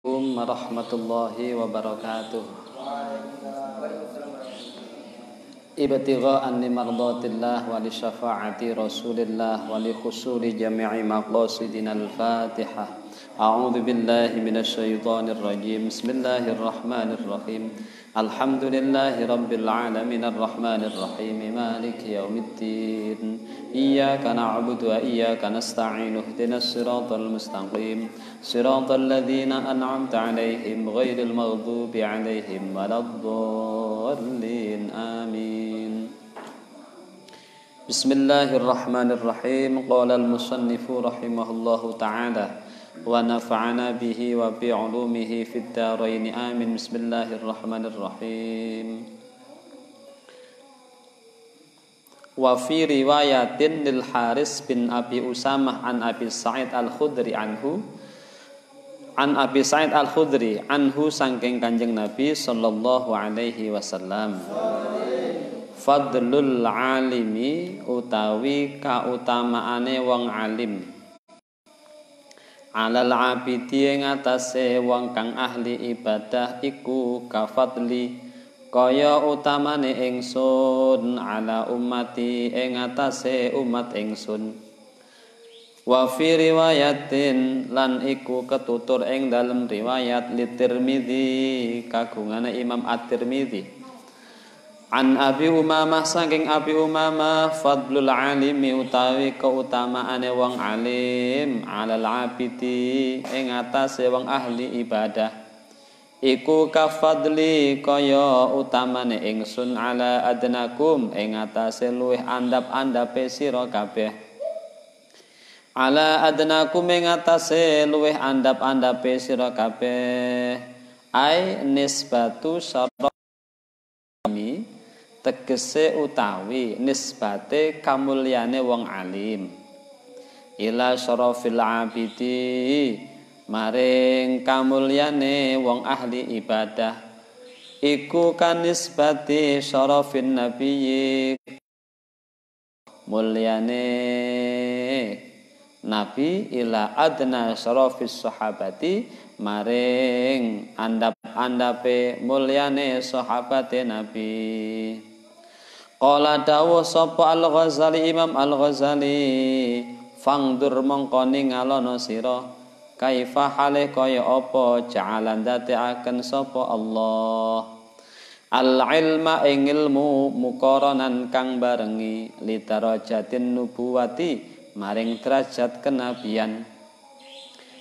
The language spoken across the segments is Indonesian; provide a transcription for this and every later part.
Assalamualaikum warahmatullahi wabarakatuh. Ibtigha'an li mardatillah wa li syafa'ati rasulillah wa li husuli jami'i maqasidina al-Fatihah. A'udzu billahi minasy syaithanir rajim. Bismillahirrahmanirrahim. Alhamdulillahi rabbil alamin arrahmanir rahim maliki yaumiddin. Iyyaka na'budu wa iyyaka nasta'in. Ihdinas siratal mustaqim. Siratal ladzina an'amta 'alaihim ghairil maghdubi 'alaihim waladdallin. Amin. Bismillahirrahmanirrahim. Qala al-musannifu rahimahullahu ta'ala wa nafa'ana bihi wa bi 'ulumihi fid dharain amin. Bismillahirrahmanirrahim. Wa fi riwayatin lil Haris bin Abi Usamah an Abi Sa'id al-Khudri anhu an Abi Sa'id al-Khudri anhu saking Kanjeng Nabi sallallahu alaihi wasallam. Fadlul alimi utawi kautamaane wong alim alal abidi ing atase wong kang ahli ibadah iku kafadli kaya utamane ingsun ala ummati ing atase umat ingsun. Wa fi riwayatin lan iku ketutur ing dalem riwayat li Tirmidzi kagungane Imam At-Tirmidzi. An Abi Umamah saking Abi Umamah fadlul alimi utawi keutamaane wong alim alal abidi ing atase wong ahli ibadah iku kafadli kaya utamane ingsun ala adnakum ing atase luwih andhap-andhape sira kabeh. Ala adnakum ing atase luwih andhap-andhape sira kabeh ai nisbatu syarami tegese utawi nisbate kamulyane wong alim ila syarafil abidi maring kamulyane wong ahli ibadah iku kan nisbati syarafin nabiyyi mulyane nabi ila adna syarafis sahabati maring andap-andape mulyane sahabate nabi. Qala dawuh sapa Al-Ghazali Imam Al-Ghazali fangdur mongko ningalono sira kaifa hale kaya apa ja'alan dateaken sapa Allah al-ilma ing ilmu muqaranan kang barengi li darajatin nubuwati maring derajat kenabian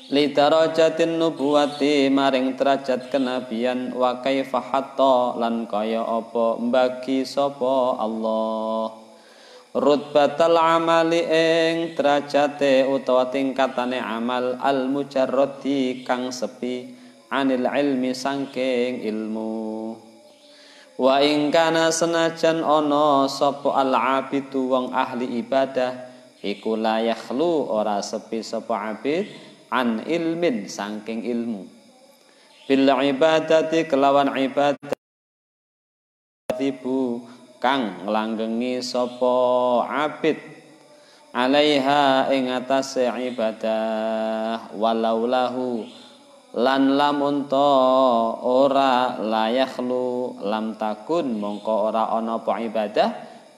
li darajatin nubuwati maring derajat kenabian wa kaifa hatta lan kaya apa mbagi sapa Allah rutbatal amali ing derajate utawa tingkatane amal al mujarradi kang sepi anil ilmi sangking ilmu wa ing kana senajan ana sapa al abidu wong ahli ibadah iku la yakhlu ora sepi sapa abid an ilmin saking ilmu bil ibadati kelawan ibadah tibu kang nglanggengi sapa abid alaiha ing atase ibadah walaulahu lan lamun ta ora layakhlu lam takun mongko ora ana apa ibadah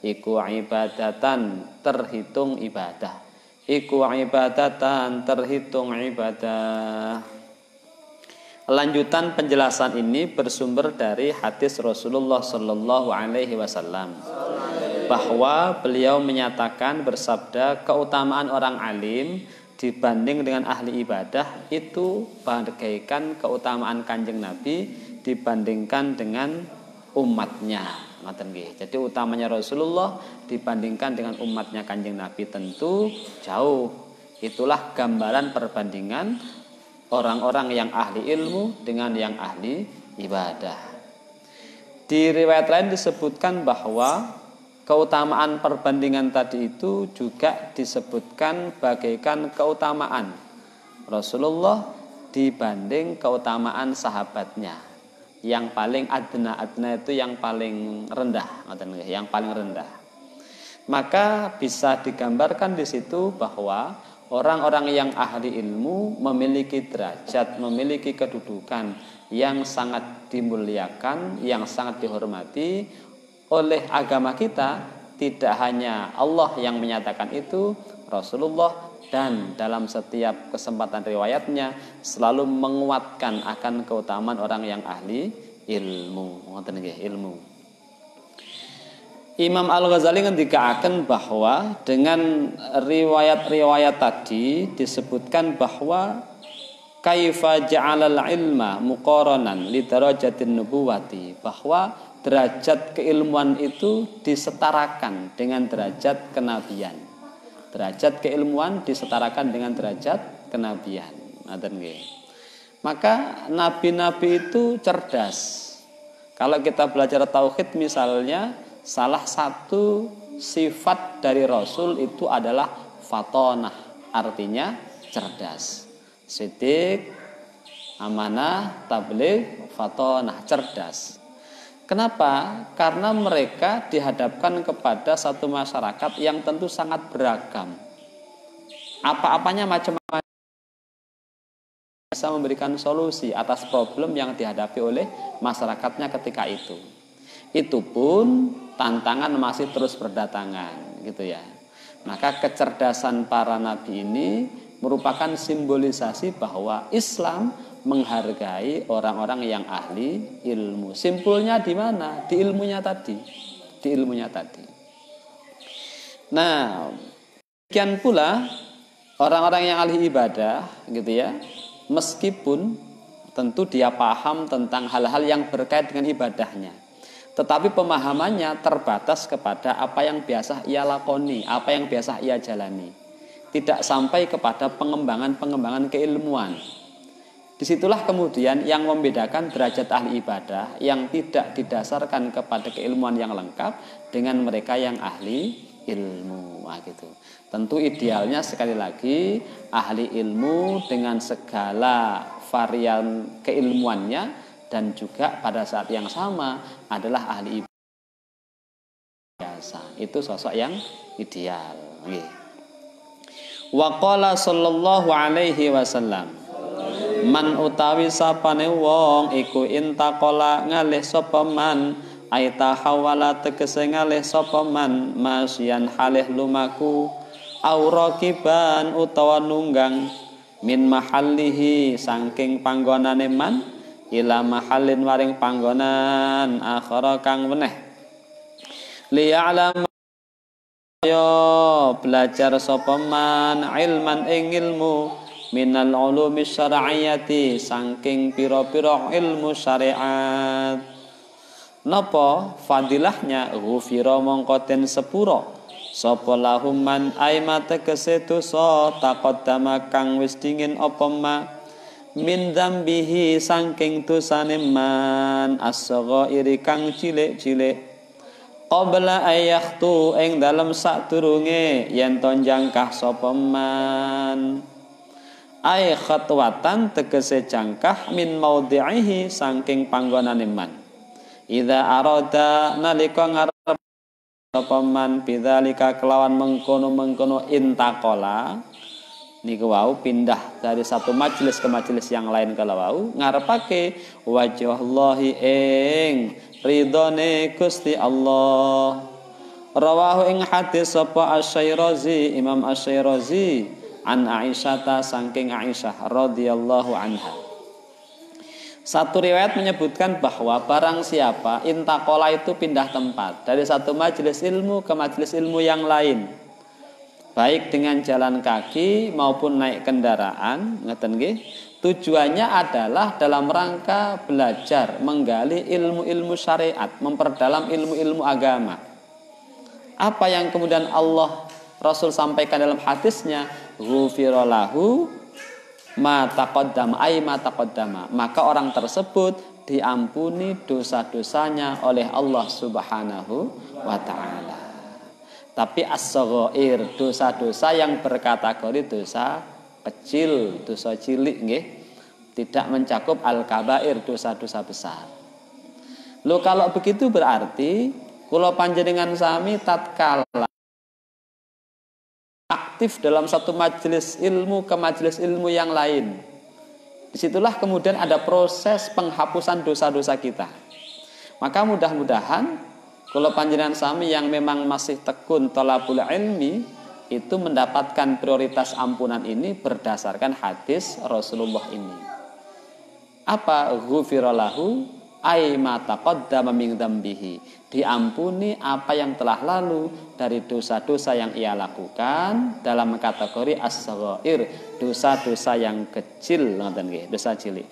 iku ibadatan terhitung ibadah iku ibadatan terhitung ibadah. Lanjutan penjelasan ini bersumber dari hadis Rasulullah sallallahu alaihi wasallam bahwa beliau menyatakan bersabda keutamaan orang alim dibanding dengan ahli ibadah itu bagaikan keutamaan Kanjeng Nabi dibandingkan dengan umatnya. Jadi utamanya Rasulullah dibandingkan dengan umatnya Kanjeng Nabi tentu jauh. Itulah gambaran perbandingan orang-orang yang ahli ilmu dengan yang ahli ibadah. Di riwayat lain disebutkan bahwa keutamaan perbandingan tadi itu juga disebutkan bagaikan keutamaan Rasulullah dibanding keutamaan sahabatnya. Yang paling adna itu yang paling rendah, yang paling rendah. Maka bisa digambarkan di situ bahwa orang-orang yang ahli ilmu memiliki derajat, memiliki kedudukan yang sangat dimuliakan, yang sangat dihormati oleh agama kita. Tidak hanya Allah yang menyatakan itu, Rasulullah, dan dalam setiap kesempatan riwayatnya selalu menguatkan akan keutamaan orang yang ahli ilmu. Ilmu. Imam Al-Ghazali ngendikaaken bahwa dengan riwayat-riwayat tadi disebutkan bahwa kaifa ja'alal ilma muqaranan li darajatin nubuwati, bahwa derajat keilmuan itu disetarakan dengan derajat kenabian. Derajat keilmuan disetarakan dengan derajat kenabian. Maka nabi-nabi itu cerdas. Kalau kita belajar tauhid misalnya, salah satu sifat dari Rasul itu adalah fatonah, artinya cerdas. Sidik, amanah, tabligh, fatonah, cerdas. Kenapa? Karena mereka dihadapkan kepada satu masyarakat yang tentu sangat beragam. Apa-apanya macam-macam, bisa memberikan solusi atas problem yang dihadapi oleh masyarakatnya ketika itu. Itu pun tantangan masih terus berdatangan, gitu ya. Maka kecerdasan para nabi ini merupakan simbolisasi bahwa Islam menghargai orang-orang yang ahli ilmu. Simpulnya di mana? Di ilmunya tadi. Di ilmunya tadi. Nah, demikian pula orang-orang yang ahli ibadah, gitu ya. Meskipun tentu dia paham tentang hal-hal yang berkait dengan ibadahnya, tetapi pemahamannya terbatas kepada apa yang biasa ia lakoni, apa yang biasa ia jalani. Tidak sampai kepada pengembangan keilmuan. Disitulah kemudian yang membedakan derajat ahli ibadah yang tidak didasarkan kepada keilmuan yang lengkap dengan mereka yang ahli ilmu. Nah, gitu. Tentu idealnya sekali lagi ahli ilmu dengan segala varian keilmuannya, dan juga pada saat yang sama adalah ahli ibadah biasa. Itu sosok yang ideal. Wa qala sallallahu alaihi wasallam, man utawi sapane wong iku intaqala ngalih sapa man, aita hawala tegese ngalih sapa man, masyan halih lumaku, aurakiban utawa nunggang, min mahallihi saking panggonane man, ila mahallin waring panggonan akhara kang meneh, liya'lam yo belajar sapa man ilman ing ilmu, minal ulumi syar'iyyati saking pira-pira ilmu syariat. Napa fadilahnya? Ghufira mongko den sepura sapa lahum man aima tegese dosa taqaddama kang wis dingin apa ma, min dzambihi saking dosane man, as-saghairi kang cilik-cilik, qabla ayakhtu ing dalem sadurunge yen to jangkah sapa man, ai khatwatan tegese jangkah min maudhi'ihi saking panggonane man, idza arada nalika ngarep sapa man bidzalika kelawan mengkono-mengkono intaqala, niku wau pindah dari satu majelis ke majelis yang lain kala wau ngarepake wajhallahi ing ridhone Gusti Allah. Rawahu ing hadis sapa Asy-Syairazi, Imam Asy-Syairazi, an Aisyata saking Aisyah radhiyallahu anha. Satu riwayat menyebutkan bahwa barang siapa intaqala itu pindah tempat dari satu majelis ilmu ke majelis ilmu yang lain, baik dengan jalan kaki maupun naik kendaraan, ngeten nggih, tujuannya adalah dalam rangka belajar, menggali ilmu-ilmu syariat, memperdalam ilmu-ilmu agama. Apa yang kemudian Allah Rasul sampaikan dalam hadisnya, ghufira lahu ma taqaddama, ay ma taqaddama, maka orang tersebut diampuni dosa-dosanya oleh Allah Subhanahu wa taala. Tapi as-saghair, dosa-dosa yang berkategori dosa kecil, dosa cilik nggih, tidak mencakup al-kabair, dosa-dosa besar. Loh, kalau begitu berarti kula panjenengan sami tatkala aktif dalam satu majelis ilmu ke majelis ilmu yang lain. Disitulah kemudian ada proses penghapusan dosa-dosa kita. Maka mudah-mudahan kalau panjenengan sami yang memang masih tekun thalabul ilmi itu mendapatkan prioritas ampunan ini berdasarkan hadis Rasulullah ini. Apa? Ghufira lahu ay ma taqaddama min dzambihi. Diampuni apa yang telah lalu dari dosa-dosa yang ia lakukan dalam kategori as-saghair, dosa-dosa yang kecil, ngoten nggih, dosa cilik.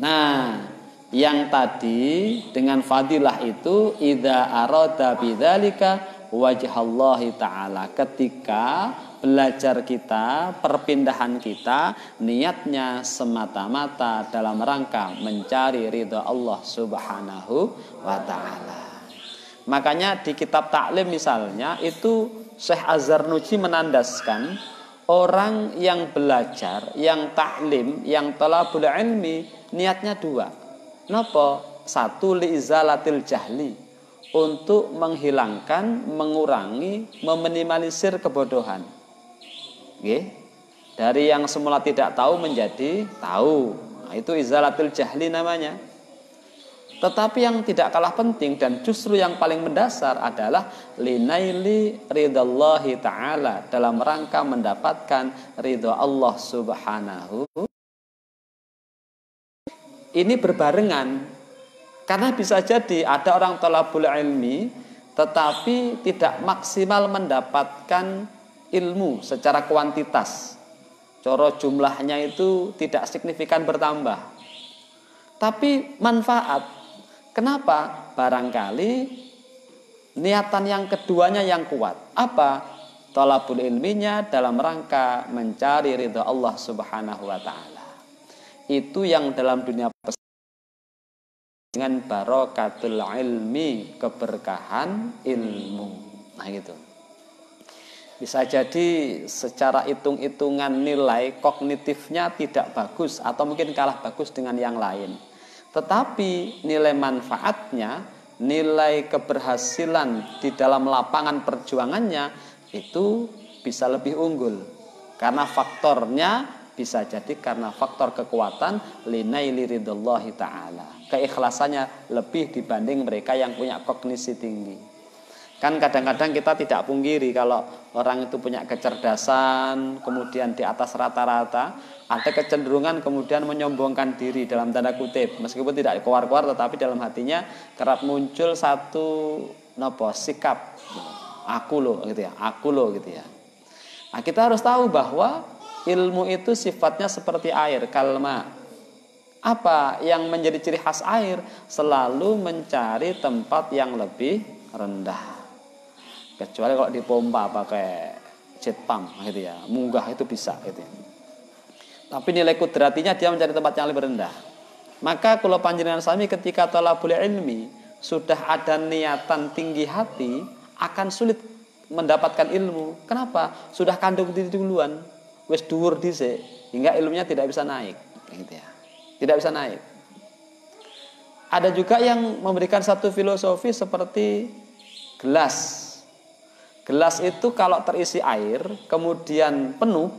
Nah, yang tadi dengan fadilah itu idza arada bidzalika wajhallahi ta'ala, ketika belajar kita, perpindahan kita niatnya semata-mata dalam rangka mencari ridha Allah Subhanahu wa ta'ala. Makanya di kitab taklim misalnya itu Syekh Az-Zarnuji menandaskan orang yang belajar, yang taklim, yang talabul ilmi niatnya dua. Napa? Satu, liizalatil jahli, untuk menghilangkan, mengurangi, meminimalisir kebodohan. Oke? Dari yang semula tidak tahu menjadi tahu. Nah, itu izalatul jahli namanya. Tetapi yang tidak kalah penting dan justru yang paling mendasar adalah linaili ridallahi ta'ala, dalam rangka mendapatkan ridha Allah Subhanahu. Ini berbarengan. Karena bisa jadi ada orang thalabul ilmi tetapi tidak maksimal mendapatkan ilmu secara kuantitas. Coro jumlahnya itu tidak signifikan bertambah. Tapi manfaat. Kenapa? Barangkali niatan yang keduanya yang kuat. Apa? Thalabul ilminya dalam rangka mencari ridha Allah Subhanahu wa ta'ala. Itu yang dalam dunia dengan barokatul ilmi, keberkahan ilmu. Nah gitu. Bisa jadi secara hitung-hitungan nilai kognitifnya tidak bagus atau mungkin kalah bagus dengan yang lain. Tetapi nilai manfaatnya, nilai keberhasilan di dalam lapangan perjuangannya itu bisa lebih unggul. Karena faktornya bisa jadi karena faktor kekuatan linaili ridallahi ta'ala. Keikhlasannya lebih dibanding mereka yang punya kognisi tinggi. Kan kadang-kadang kita tidak pungkiri kalau orang itu punya kecerdasan, kemudian di atas rata-rata, ada kecenderungan kemudian menyombongkan diri dalam tanda kutip. Meskipun tidak keluar-keluar tetapi dalam hatinya kerap muncul satu sikap. Aku loh gitu ya, aku loh gitu ya. Nah, kita harus tahu bahwa ilmu itu sifatnya seperti air, kalma. Apa yang menjadi ciri khas air? Selalu mencari tempat yang lebih rendah. Kecuali kalau dipompa pakai jet pump gitu ya, munggah itu bisa gitu ya. Tapi nilai kudratinya dia mencari tempat yang lebih rendah. Maka kalau panjenengan sami ketika thalabul ilmi sudah ada niatan tinggi hati, akan sulit mendapatkan ilmu. Kenapa? Sudah kandung diri duluan, wis dhuwur dhisik, hingga ilmunya tidak bisa naik gitu ya. Tidak bisa naik. Ada juga yang memberikan satu filosofi seperti gelas. Gelas itu kalau terisi air, kemudian penuh,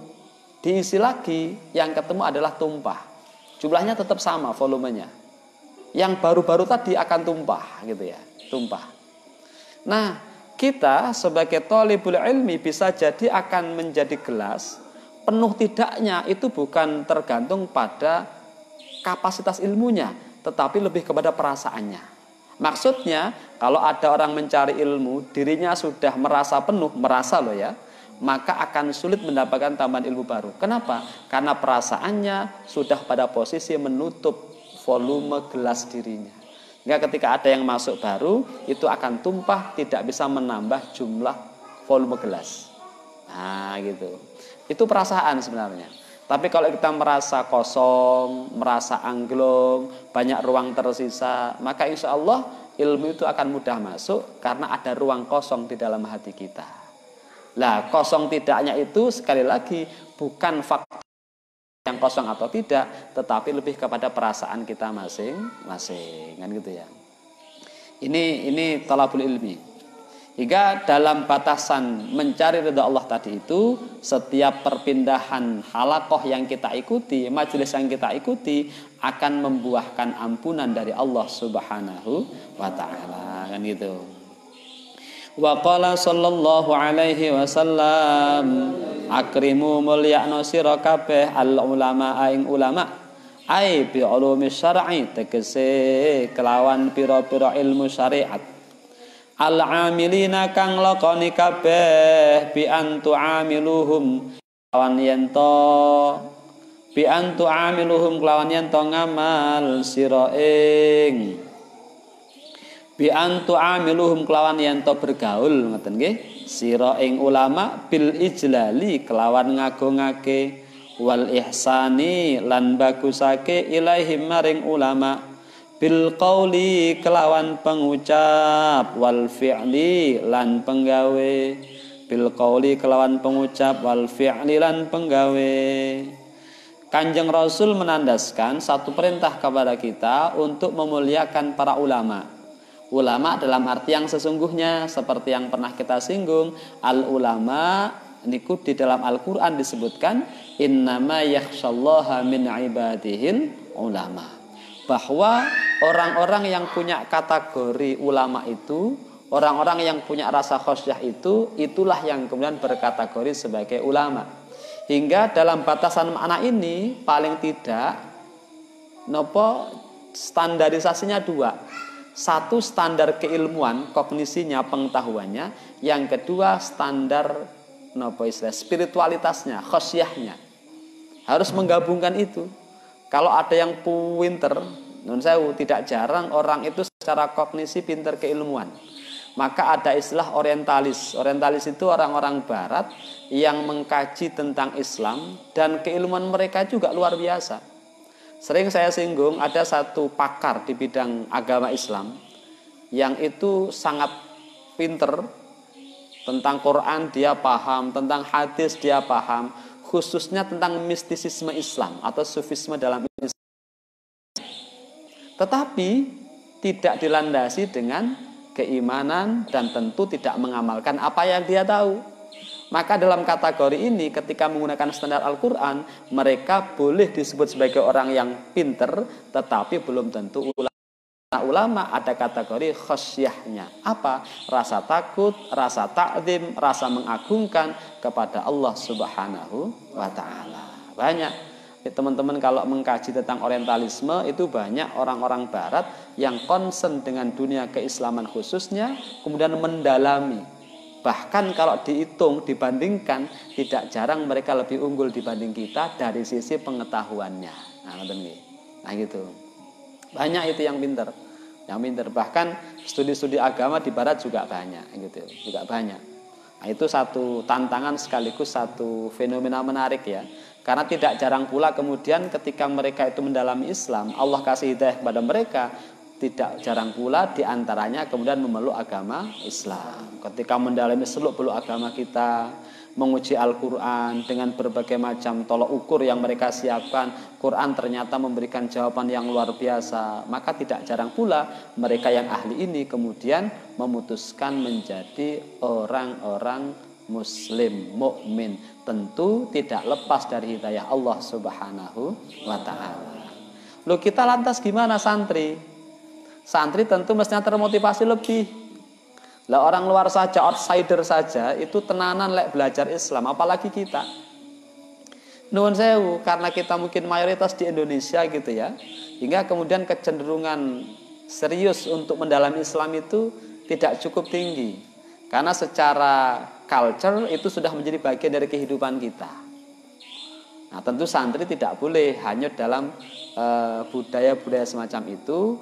diisi lagi, yang ketemu adalah tumpah. Jumlahnya tetap sama volumenya. Yang baru-baru tadi akan tumpah gitu ya, tumpah. Nah, kita sebagai thalibul ilmi bisa jadi akan menjadi gelas. Penuh tidaknya itu bukan tergantung pada kapasitas ilmunya, tetapi lebih kepada perasaannya. Maksudnya, kalau ada orang mencari ilmu, dirinya sudah merasa penuh, merasa loh ya, maka akan sulit mendapatkan tambahan ilmu baru. Kenapa? Karena perasaannya sudah pada posisi menutup volume gelas dirinya. Hingga ketika ada yang masuk baru, itu akan tumpah, tidak bisa menambah jumlah volume gelas. Nah gitu. Itu perasaan sebenarnya. Tapi kalau kita merasa kosong, merasa angglong, banyak ruang tersisa, maka insya Allah ilmu itu akan mudah masuk karena ada ruang kosong di dalam hati kita. Nah, kosong tidaknya itu sekali lagi bukan faktor yang kosong atau tidak, tetapi lebih kepada perasaan kita masing-masing, kan gitu ya. Ini talabul ilmi. Hingga dalam batasan mencari ridha Allah tadi itu, setiap perpindahan halaqah yang kita ikuti, majelis yang kita ikuti akan membuahkan ampunan dari Allah Subhanahu wa taala, kan gitu. Wa qala sallallahu alaihi wasallam, akrimu mulyakno sira kabeh al ulama aing ulama, ai bi ulumi syar'i, tegese kelawan pira-pira ilmu syariat. Al-amilina kang lakoni kabeh bi antu amiluhum lawan yento bi antu amiluhum lawan yento ngamal sira ing bi antu amiluhum kelawan yento bergaul ngoten nggih sira ing ulama bil ijlali kelawan ngagungake wal ihsani lan bagusake ilaihim maring ulama bil qauli kelawan pengucap wal fi'li lan penggawe bil qauli kelawan pengucap wal fi'li lan penggawe. Kanjeng Rasul menandaskan satu perintah kepada kita untuk memuliakan para ulama. Ulama dalam arti yang sesungguhnya seperti yang pernah kita singgung, al ulama niku di dalam Al-Qur'an disebutkan innama yakhsyallaha min ibadihil ulama. Bahwa orang-orang yang punya kategori ulama itu, orang-orang yang punya rasa khosyah itu, itulah yang kemudian berkategori sebagai ulama. Hingga dalam batasan makna ini paling tidak standarisasinya dua. Satu standar keilmuan, kognisinya, pengetahuannya. Yang kedua standar spiritualitasnya, khosyahnya. Harus menggabungkan itu. Kalau ada yang pinter, nun sewu, tidak jarang orang itu secara kognisi pinter keilmuan. Maka ada istilah orientalis. Orientalis itu orang-orang barat yang mengkaji tentang Islam dan keilmuan mereka juga luar biasa. Sering saya singgung ada satu pakar di bidang agama Islam yang itu sangat pinter tentang Quran dia paham, tentang hadis dia paham, khususnya tentang mistisisme Islam atau sufisme dalam Islam. Tetapi tidak dilandasi dengan keimanan dan tentu tidak mengamalkan apa yang dia tahu. Maka dalam kategori ini ketika menggunakan standar Al-Quran, mereka boleh disebut sebagai orang yang pinter, tetapi belum tentu ulama. Ulama ada kategori khosyahnya. Apa? Rasa takut, rasa ta'zim, rasa mengagungkan kepada Allah Subhanahu wa ta'ala. Banyak teman-teman kalau mengkaji tentang orientalisme itu banyak orang-orang barat yang concern dengan dunia keislaman khususnya, kemudian mendalami. Bahkan kalau dihitung, dibandingkan, tidak jarang mereka lebih unggul dibanding kita dari sisi pengetahuannya. Nah gitu. Banyak itu yang pinter. Bahkan studi-studi agama di barat juga banyak gitu. Juga banyak. Nah, itu satu tantangan sekaligus satu fenomena menarik ya. Karena tidak jarang pula kemudian ketika mereka itu mendalami Islam, Allah kasih hidayah kepada mereka, tidak jarang pula diantaranya kemudian memeluk agama Islam. Ketika mendalami seluk-beluk agama kita, menguji Al-Quran dengan berbagai macam tolok ukur yang mereka siapkan, Quran ternyata memberikan jawaban yang luar biasa. Maka tidak jarang pula mereka yang ahli ini kemudian memutuskan menjadi orang-orang Muslim, mukmin. Tentu tidak lepas dari hidayah Allah Subhanahu wa ta'ala. Loh, kita lantas gimana santri? Santri tentu mestinya termotivasi lebih. Lah orang luar saja, outsider saja itu tenanan lek belajar Islam, apalagi kita. Nuwun sewu, karena kita mungkin mayoritas di Indonesia gitu ya, hingga kemudian kecenderungan serius untuk mendalami Islam itu tidak cukup tinggi. Karena secara culture itu sudah menjadi bagian dari kehidupan kita. Nah, tentu santri tidak boleh hanya dalam budaya-budaya semacam itu.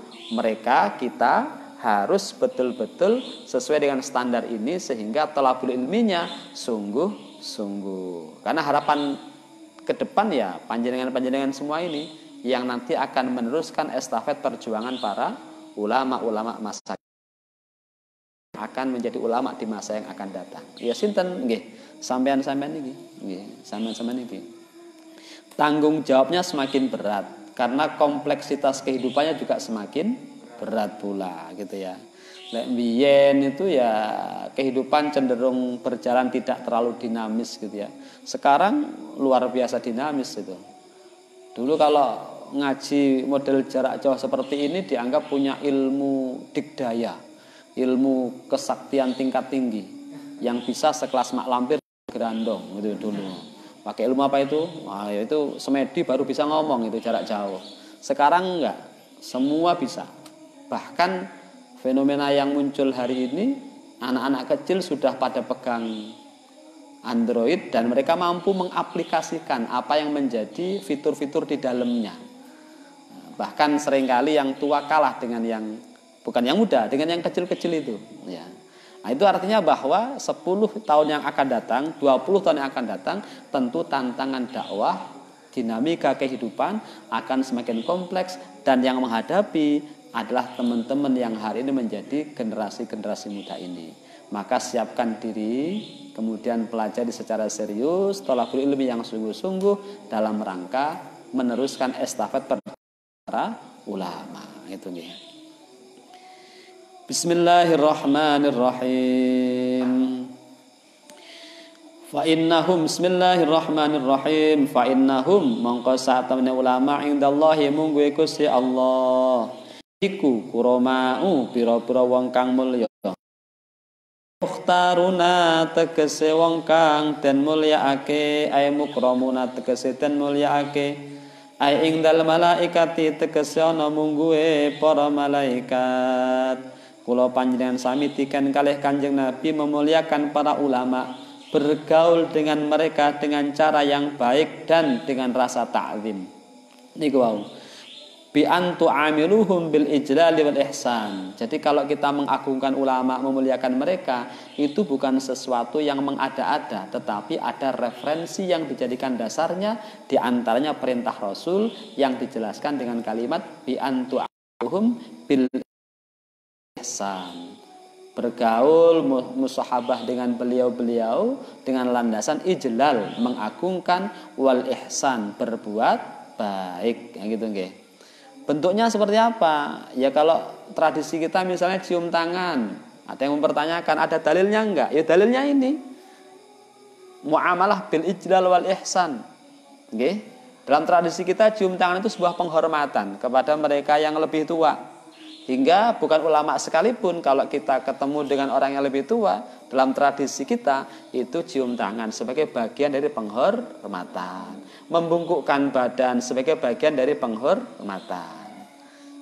Kita harus betul-betul sesuai dengan standar ini sehingga thalabul ilminya sungguh-sungguh. Karena harapan ke depan ya panjenengan-panjenengan semua ini yang nanti akan meneruskan estafet perjuangan para ulama-ulama masa akan menjadi ulama di masa yang akan datang. Ya sinten nggih, sampean-sampean niki. Nggih, sampean-sampean niki. Tanggung jawabnya semakin berat karena kompleksitas kehidupannya juga semakin berat pula gitu ya. Lek biyen itu ya kehidupan cenderung berjalan tidak terlalu dinamis gitu ya. Sekarang luar biasa dinamis itu. Dulu kalau ngaji model jarak jauh seperti ini dianggap punya ilmu digdaya, ilmu kesaktian tingkat tinggi yang bisa sekelas Mak Lampir Gerandong gitu dulu. Pakai ilmu apa itu? Wah, itu semedi baru bisa ngomong itu jarak jauh. Sekarang enggak, semua bisa. Bahkan fenomena yang muncul hari ini, anak-anak kecil sudah pada pegang Android dan mereka mampu mengaplikasikan apa yang menjadi fitur-fitur di dalamnya. Bahkan seringkali yang tua kalah dengan yang bukan yang muda, dengan yang kecil-kecil itu. Ya. Nah, itu artinya bahwa 10 tahun yang akan datang, 20 tahun yang akan datang, tentu tantangan dakwah, dinamika kehidupan akan semakin kompleks dan yang menghadapi adalah teman-teman yang hari ini menjadi generasi-generasi muda ini. Maka siapkan diri, kemudian pelajari secara serius, thalabul ilmi yang sungguh-sungguh dalam rangka meneruskan estafet para ulama. Itu nih. Bismillahirrahmanirrahim. Bismillahirrahmanirrahim. Fa innahum mongko satamne ulama indallahi munggu Gusti Allah. Iku kuromau pira-pira wong kang mulya. Mukhtaruna tegese wong kang den mulyaake, ay mukramuna tegese den mulyaake, ay ing dal malaikati tegese ana mungguhe para malaikat. Kula panjenengan sami tiken kalih Kanjeng Nabi memuliakan para ulama, bergaul dengan mereka dengan cara yang baik dan dengan rasa ta'zim. Niku wau. Bi antu amiluhum bil ijlali wal ihsan. Jadi kalau kita mengagungkan ulama, memuliakan mereka, itu bukan sesuatu yang mengada-ada, tetapi ada referensi yang dijadikan dasarnya, di antaranya perintah Rasul yang dijelaskan dengan kalimat bi antu amiluhum bil ihsan. Bergaul musahabah dengan beliau-beliau dengan landasan ijlal, mengagungkan, wal ihsan, berbuat baik, gitu nggih. Bentuknya seperti apa? Ya kalau tradisi kita misalnya cium tangan. Ada yang mempertanyakan, ada dalilnya enggak? Ya dalilnya ini. Muamalah bil ijlal wal ihsan. Okay? Dalam tradisi kita cium tangan itu sebuah penghormatan kepada mereka yang lebih tua. Hingga bukan ulama sekalipun, kalau kita ketemu dengan orang yang lebih tua, dalam tradisi kita itu cium tangan sebagai bagian dari penghormatan. Membungkukkan badan sebagai bagian dari penghormatan.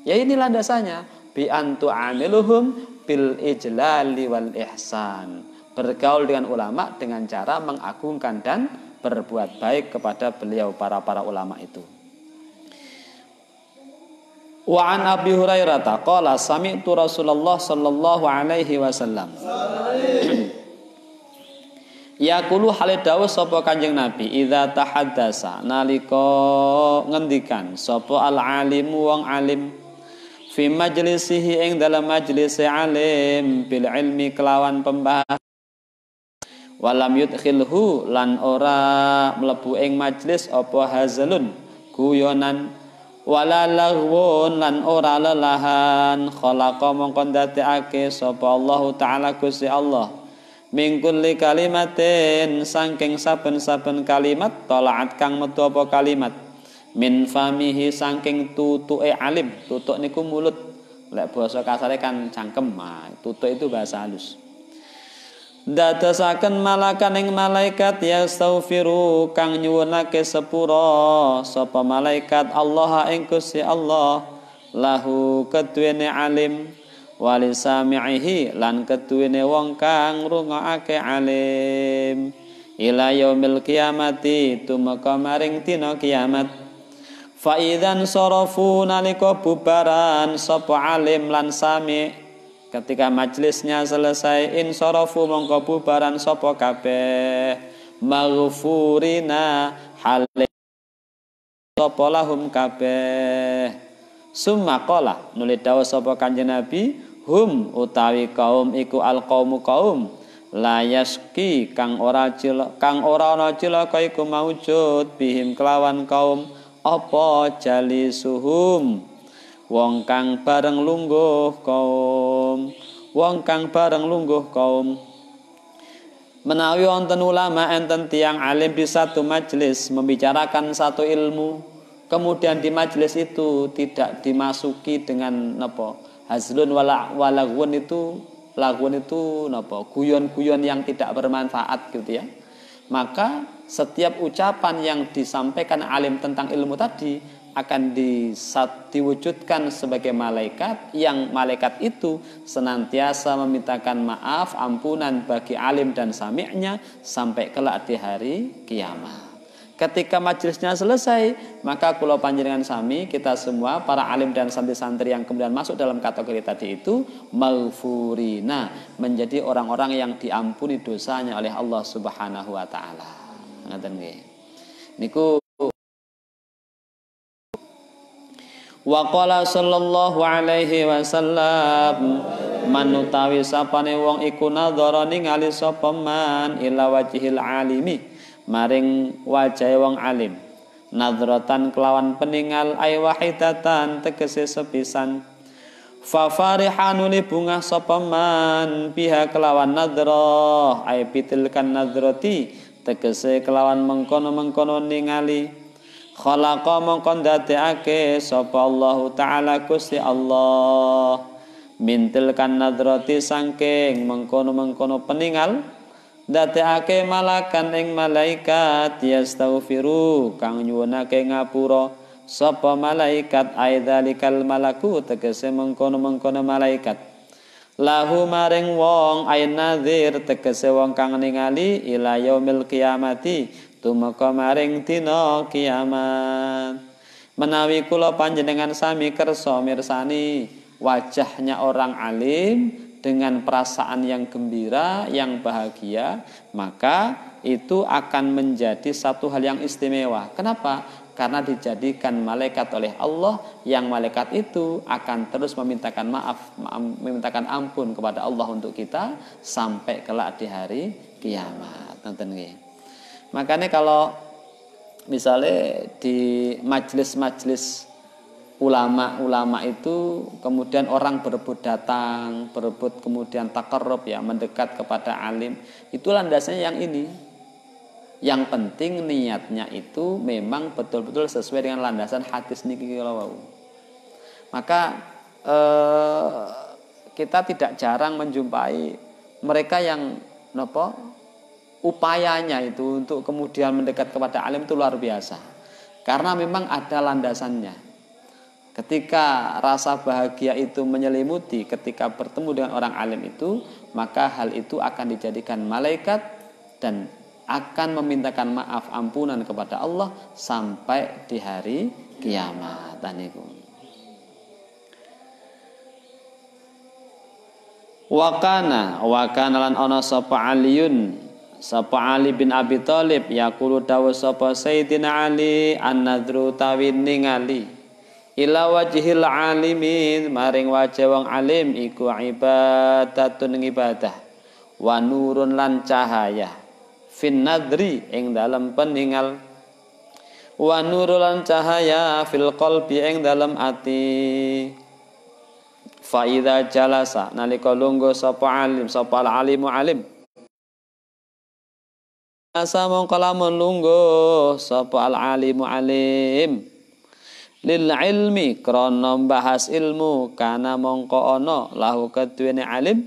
Ya ini landasannya, bi antu amiluhum bil ijlali wal ihsan. Bergaul dengan ulama dengan cara mengagungkan dan berbuat baik kepada beliau para ulama itu. Wa an Abi Hurairah qala sami'tu Rasulullah sallallahu alaihi wasallam. Yaqulu hale dawuh sapa Kanjeng Nabi, idza tahaddasa nalika ngendikan sapa al alimu wong alim fi majlisihi ing dalam majlis alim bil ilmi kelawan pembahas walam yudkhilhu lan ora mlebu ing majlis apa hazalun guyonan wala laghwun lan ora lelahan khalaqa mongko ndadekake sapa Allah taala Gusti Allah min kulli kalimatin saking saben-saben kalimat talaat kang metu apa kalimat min famihi saking tutuke alim. Tutuk niku mulut, lek basa kasare kan cangkem. Nah, tutuk itu bahasa halus. Dadosaken malakan ing malaikat yastaghfiru kang nyuwunake sepura sapa malaikat Allah ing Gusti Allah lahu keduwene alim walisamihi lan keduwene wong kang ngrungokake alim ila yaumil kiamati tumeka maring dina kiamat. Fa idzan sarafu nalika bubaran sapa alim lan sami ketika majlisnya selesai in sarafu mongko bubaran sapa kabeh maghfurina halim sapa lahum kabeh summa qala nuli dawuh sapa Kanjeng Nabi hum utawi kaum iku alqaumu kaum la yaski kang ora ana cilaka iku maujud bihim kelawan kaum apa jalisuhum wong kang bareng lungguh kaum wong kang bareng lungguh kaum. Menawi wonten ulama enten tiyang alim di satu majelis membicarakan satu ilmu, kemudian di majelis itu tidak dimasuki dengan napa hazlun walagun itu napa guyon-guyon yang tidak bermanfaat gitu ya. Maka setiap ucapan yang disampaikan alim tentang ilmu tadi akan diwujudkan sebagai malaikat, yang malaikat itu senantiasa memintakan maaf, ampunan bagi alim dan sami'nya sampai kelak di hari kiamat. Ketika majelisnya selesai, maka kula panjenengan sami, kita semua para alim dan santri-santri yang kemudian masuk dalam kategori tadi itu maghfurina, menjadi orang-orang yang diampuni dosanya oleh Allah Subhanahu wa taala. Ngoten nggih. Niku wa qala sallallahu alaihi wasallam, manutawi sapane wong iku nadzara ningali sapa man ila wajhil alimi, maring wajahe wong alim, nadratan kelawan peningal ay wahidatan tegese sepisan, fa farihanuli bungah sapa man biha kelawan nadrah ay pitilkan nadrati tegese kelawan mengkono-mengkono ningali, khalaqa mongkon dadekake sapa Allah taala Gusti Allah mintil kan nadrati sangking mengkono-mengkono peningal, dadekake malakan ing malaikat yastaghfiru kang nyuwunake ngapura sapa malaikat aidzalikal malaku tegese mengkono-mengkono malaikat, lahu maring wong ay nadzir tegese wong kang ningali ila yaumil qiyamati tumeka maring dina kiamat. Menawi kula panjenengan sami kersa mirsani wajahnya orang alim dengan perasaan yang gembira, yang bahagia, maka itu akan menjadi satu hal yang istimewa. Kenapa? Karena dijadikan malaikat oleh Allah, yang malaikat itu akan terus memintakan maaf, memintakan ampun kepada Allah untuk kita sampai kelak di hari kiamat. Nonton nggih. Makanya kalau misalnya di majelis-majelis ulama itu kemudian orang berebut datang, berebut kemudian takarrub ya, mendekat kepada alim, itu landasannya yang ini. Yang penting niatnya itu memang betul-betul sesuai dengan landasan hadis niki kalau wau. Maka kita tidak jarang menjumpai mereka yang upayanya itu untuk kemudian mendekat kepada alim itu luar biasa. Karena memang ada landasannya. Ketika rasa bahagia itu menyelimuti ketika bertemu dengan orang alim itu, maka hal itu akan dijadikan malaikat dan akan memintakan maaf ampunan kepada Allah sampai di hari kiamat. Wa kana lan ana sapa Ali bin Abi Thalib yaqulu dawu sapa Sayyidina Ali an-nadru tawin ningali ila wajhil alimin maring wajah wong alim iku ibadatun ibadah wa nurun lan cahaya fin nadri ing dalam peningal wa nurun lan cahaya fil qalbi ing dalam ati. Fa idza jalasa nalika lungguh sapa alimu alim asa mongko lamun lungguh sapa alimu alim lil ilmi krana bahas ilmu kana mongko ana lahu keduwene alim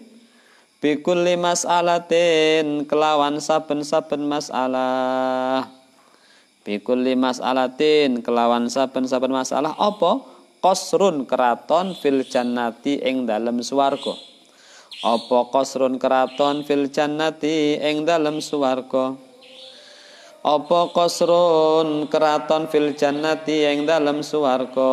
bi kulli mas'alatin kelawan saben-saben masalah bi kulli mas'alatin kelawan saben-saben masalah apa qasrun keraton fil jannati ing dalem swarga apa qasrun keraton fil jannati ing dalem swarga apa qasrun keraton fil jannati ing dalem swarga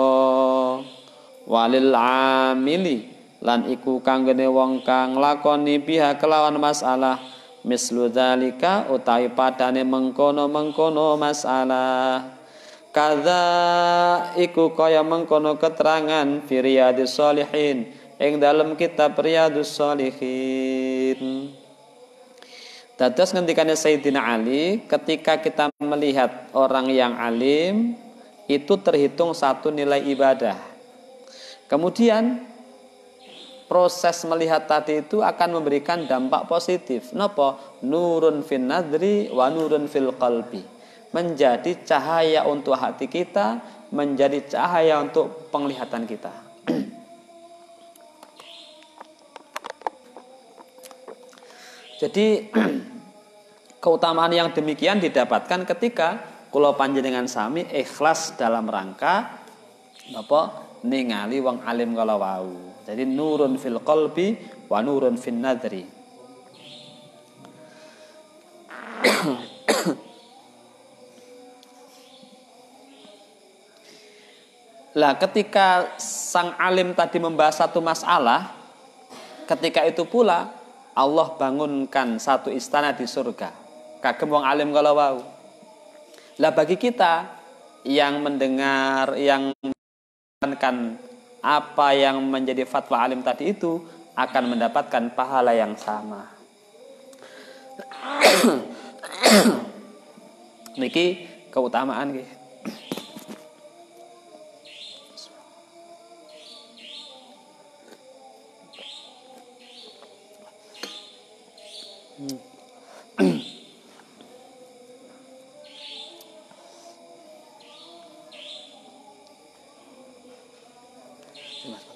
walil amili lan iku kanggene wong kang lakoni biha kelawan masalah mislu dzalika utawi padane mengkono-mengkono masalah kadza iku kaya mengkono keterangan fi riyadhis shalihin ing dalem kitab Riyadhus Shalihin. Dados ngendikane Sayyidina Ali, ketika kita melihat orang yang alim itu terhitung satu nilai ibadah. Kemudian proses melihat tadi itu akan memberikan dampak positif. Napa? Nurun fin nadri wa nurun fil qalbi. Menjadi cahaya untuk hati kita, menjadi cahaya untuk penglihatan kita. Jadi keutamaan yang demikian didapatkan ketika kula panjenengan sami ikhlas dalam rangka napa ningali wong alim kala wau. Jadi nurun fil qalbi wa nurun fin nadri. Lah ketika sang alim tadi membahas satu masalah, ketika itu pula Allah bangunkan satu istana di surga. Kagem wong alim kala wau. Lah bagi kita yang mendengar, yang mendengarkan apa yang menjadi fatwa alim tadi itu akan mendapatkan pahala yang sama. Niki keutamaan nggih. Mas.